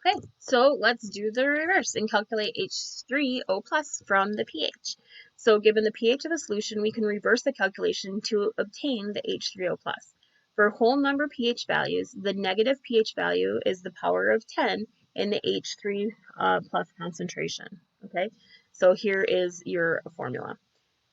Okay, so let's do the reverse and calculate H3O plus from the pH. So given the pH of a solution, we can reverse the calculation to obtain the H3O plus. For whole number pH values, the negative pH value is the power of 10 in the H3 plus concentration. Okay, so here is your formula.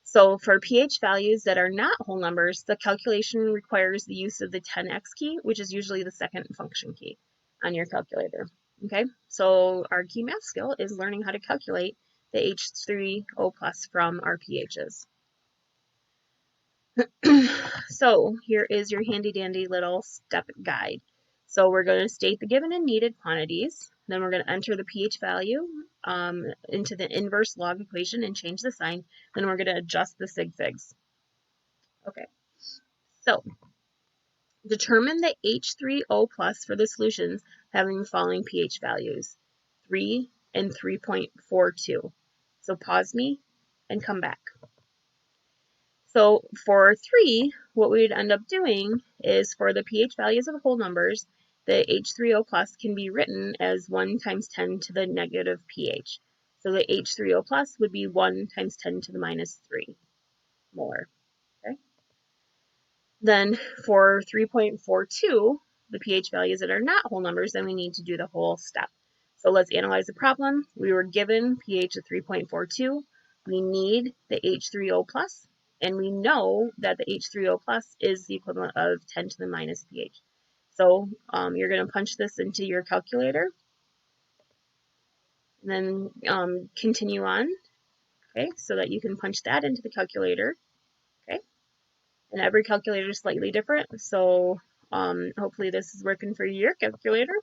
So for pH values that are not whole numbers, the calculation requires the use of the 10x key, which is usually the second function key on your calculator. Okay, so our key math skill is learning how to calculate the H3O plus from our pHs. So here is your handy dandy little step guide. So we're going to state the given and needed quantities. Then we're going to enter the pH value into the inverse log equation and change the sign. Then we're going to adjust the sig figs. Okay, so determine the H3O plus for the solutions having the following pH values, 3 and 3.42. So pause me and come back. So for 3, what we'd end up doing is for the pH values of whole numbers, the H3O plus can be written as 1 times 10 to the negative pH. So the H3O plus would be 1 times 10 to the minus 3 molar. Okay. Then for 3.42, the pH values that are not whole numbers, then we need to do the whole step. So let's analyze the problem. We were given pH of 3.42. We need the H3O plus, and we know that the H3O plus is the equivalent of 10 to the minus pH. So you're going to punch this into your calculator, and then continue on, okay, so that you can punch that into the calculator, okay? And every calculator is slightly different, so hopefully this is working for your calculator.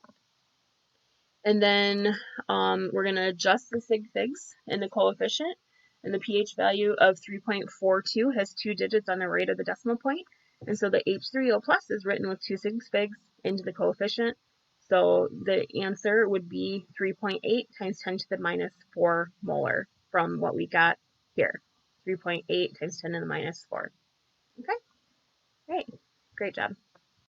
And then we're going to adjust the sig figs and the coefficient. And the pH value of 3.42 has 2 digits on the right of the decimal point. And so the H3O plus is written with 2 sig figs into the coefficient. So the answer would be 3.8 times 10 to the minus 4 molar from what we got here. 3.8 times 10 to the minus 4. Okay, great. Great job.